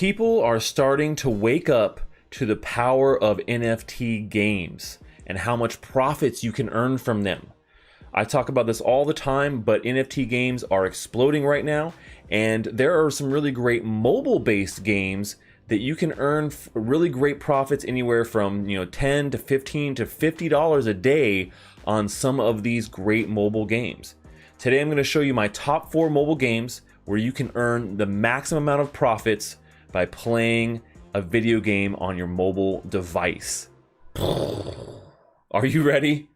People are starting to wake up to the power of NFT games and how much profits you can earn from them. I talk about this all the time, but NFT games are exploding right now, and there are some really great mobile-based games that you can earn really great profits, anywhere from 10 to 15 to $50 a day on some of these great mobile games. Today I'm going to show you my top 4 mobile games where you can earn the maximum amount of profits by playing a video game on your mobile device. Are you ready?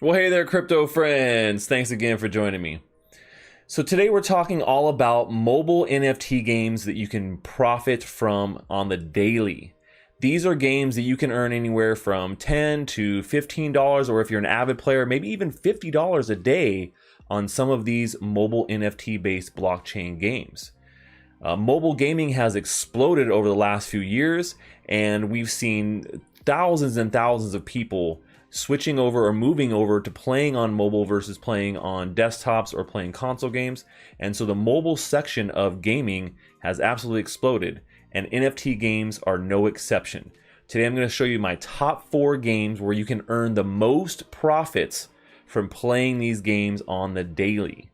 Well, hey there, crypto friends. Thanks again for joining me. So today we're talking all about mobile NFT games that you can profit from on the daily. These are games that you can earn anywhere from $10 to $15, or if you're an avid player, maybe even $50 a day on some of these mobile NFT-based blockchain games. Mobile gaming has exploded over the last few years, and we've seen thousands and thousands of people switching over or moving over to playing on mobile versus playing on desktops or playing console games. And so the mobile section of gaming has absolutely exploded, and NFT games are no exception. Today I'm going to show you my top 4 games where you can earn the most profits from playing these games on the daily.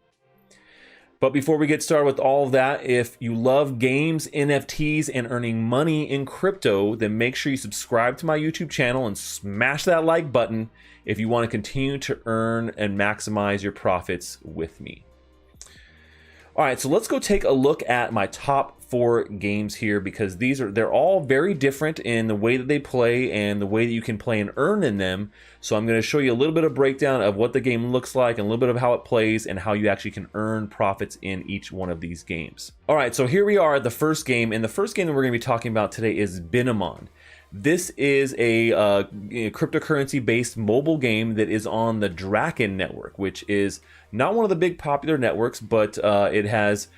But before we get started with all of that, if you love games, NFTs, and earning money in crypto, then make sure you subscribe to my YouTube channel and smash that like button if you want to continue to earn and maximize your profits with me. All right, so let's go take a look at my top 4 games here, because they're all very different in the way that they play and the way that you can play and earn in them. So I'm going to show you a little bit of breakdown of what the game looks like and a little bit of how it plays and how you actually can earn profits in each one of these games. All right, so here we are at the first game, and the first game that we're going to be talking about today is Binamon. This is a cryptocurrency-based mobile game that is on the Draken network, which is not one of the big popular networks, but it has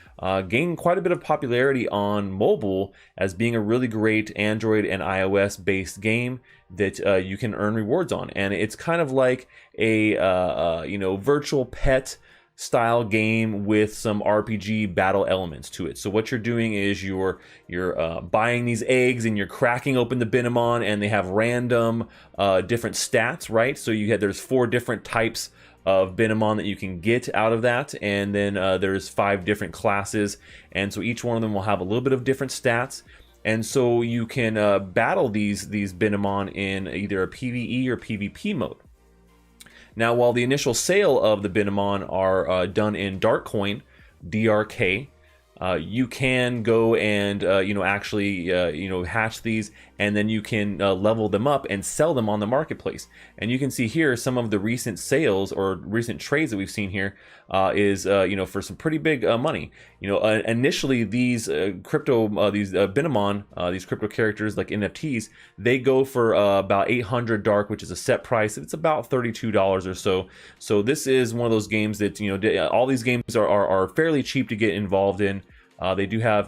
gained quite a bit of popularity on mobile as being a really great Android and iOS-based game that you can earn rewards on. And it's kind of like a virtual pet style game with some RPG battle elements to it. So what you're doing is you're buying these eggs and you're cracking open the Binamon, and they have random different stats, right? So there's 4 different types of Binamon that you can get out of that, and then there's 5 different classes, and so each one of them will have a little bit of different stats. And so you can battle these Binamon in either a PvE or PvP mode. Now, while the initial sale of the Binamon are done in Darkcoin, DRK, you can go and actually hatch these, and then you can level them up and sell them on the marketplace. And you can see here some of the recent sales or recent trades that we've seen here is for some pretty big money. Initially these Binamon, these crypto characters like NFTs, they go for about 800 dark, which is a set price. It's about $32 or so. So this is one of those games that all these games are fairly cheap to get involved in. They do have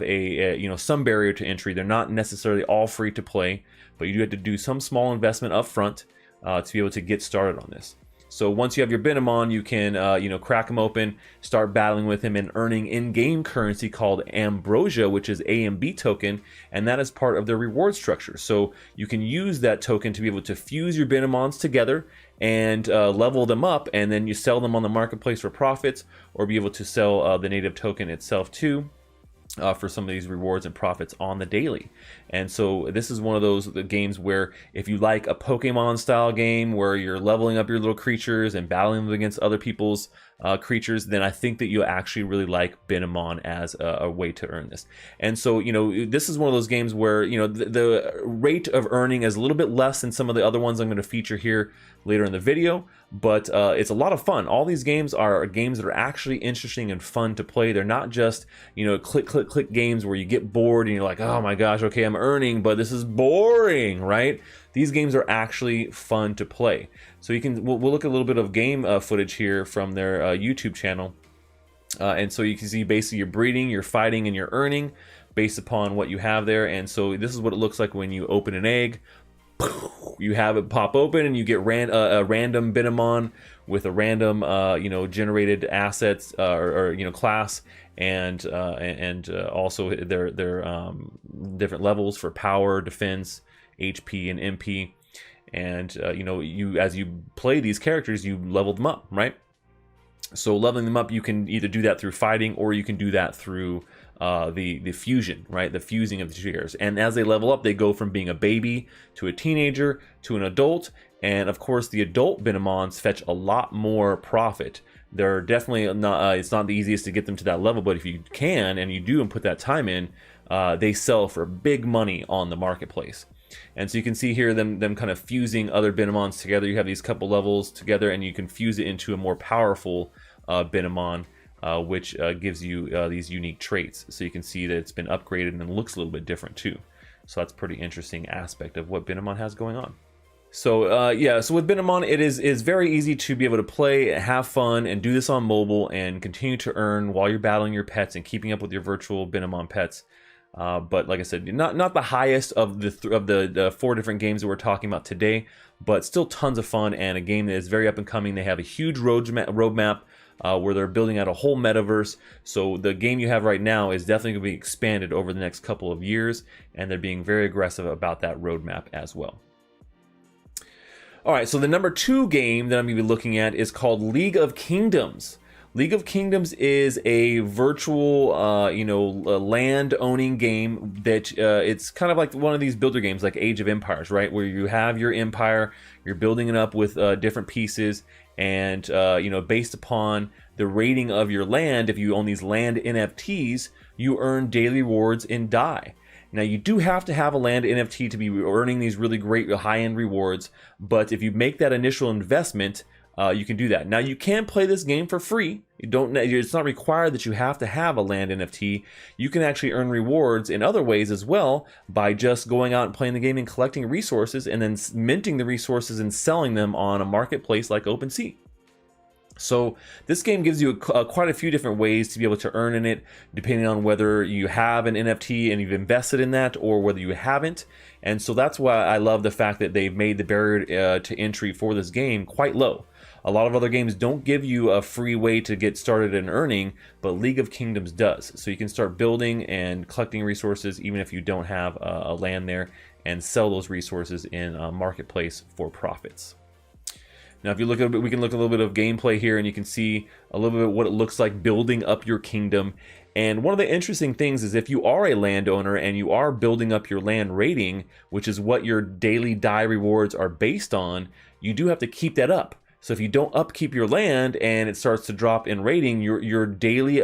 some barrier to entry. They're not necessarily all free to play, but you do have to do some small investment up front to be able to get started on this. So once you have your Binamon, you can crack him open, start battling with him, and earning in-game currency called Ambrosia, which is AMB token, and that is part of their reward structure. So you can use that token to be able to fuse your Binamons together and level them up, and then you sell them on the marketplace for profits, or be able to sell the native token itself too. For some of these rewards and profits on the daily. And so this is one of those games where if you like a Pokemon style game where you're leveling up your little creatures and battling them against other people's creatures, then I think that you'll actually really like Binamon as a way to earn this. And so this is one of those games where the rate of earning is a little bit less than some of the other ones I'm going to feature here later in the video, but it's a lot of fun. All these games are games that are actually interesting and fun to play. They're not just click games where you get bored and you're like, oh my gosh, okay, I'm earning, but this is boring, right? These games are actually fun to play. So we'll look at a little bit of game footage here from their YouTube channel. And so you can see basically you're breeding, you're fighting, and you're earning based upon what you have there. And so this is what it looks like when you open an egg. you have it pop open and you get a random Binomon with a random generated assets or class, and also their different levels for power, defense, HP, and MP. And you, as you play these characters, you level them up, right? So leveling them up, you can either do that through fighting, or you can do that through the fusion, right? The fusing of the two characters. And as they level up, they go from being a baby to a teenager to an adult. And of course, the adult Binomons fetch a lot more profit. They're definitely not, it's not the easiest to get them to that level, but if you can, and you do, and put that time in, they sell for big money on the marketplace. And so you can see here them kind of fusing other Binomons together. You have these couple levels together, and you can fuse it into a more powerful Binomon, which gives you these unique traits. So you can see that it's been upgraded and looks a little bit different too. So that's a pretty interesting aspect of what Binomon has going on. So yeah, so with Binomon, it is very easy to be able to play, have fun, and do this on mobile, and continue to earn while you're battling your pets and keeping up with your virtual Binomon pets. But like I said, not the highest of the 4 different games that we're talking about today, but still tons of fun, and a game that is very up and coming. They have a huge roadmap where they're building out a whole metaverse. So the game you have right now is definitely going to be expanded over the next couple of years, and they're being very aggressive about that roadmap as well. All right, so the number 2 game that I'm going to be looking at is called League of Kingdoms. League of Kingdoms is a virtual, land-owning game that it's kind of like one of these builder games like Age of Empires, right? Where you have your empire, you're building it up with different pieces, and based upon the rating of your land, if you own these land NFTs, you earn daily rewards in DAI. Now, you do have to have a land NFT to be earning these really great high-end rewards, but if you make that initial investment, you can do that. Now, you can play this game for free. It's not required that you have to have a land NFT. You can actually earn rewards in other ways as well by just going out and playing the game and collecting resources, and then minting the resources and selling them on a marketplace like OpenSea. So this game gives you quite a few different ways to be able to earn in it, depending on whether you have an NFT and you've invested in that, or whether you haven't. And so that's why I love the fact that they've made the barrier to entry for this game quite low. A lot of other games don't give you a free way to get started in earning, but League of Kingdoms does. So you can start building and collecting resources even if you don't have a land there, and sell those resources in a marketplace for profits. Now, if you look at it, we can look at a little bit of gameplay here, and you can see a little bit what it looks like building up your kingdom. And one of the interesting things is, if you are a landowner and you are building up your land rating, which is what your daily DAI rewards are based on, you do have to keep that up. So if you don't upkeep your land and it starts to drop in rating, your daily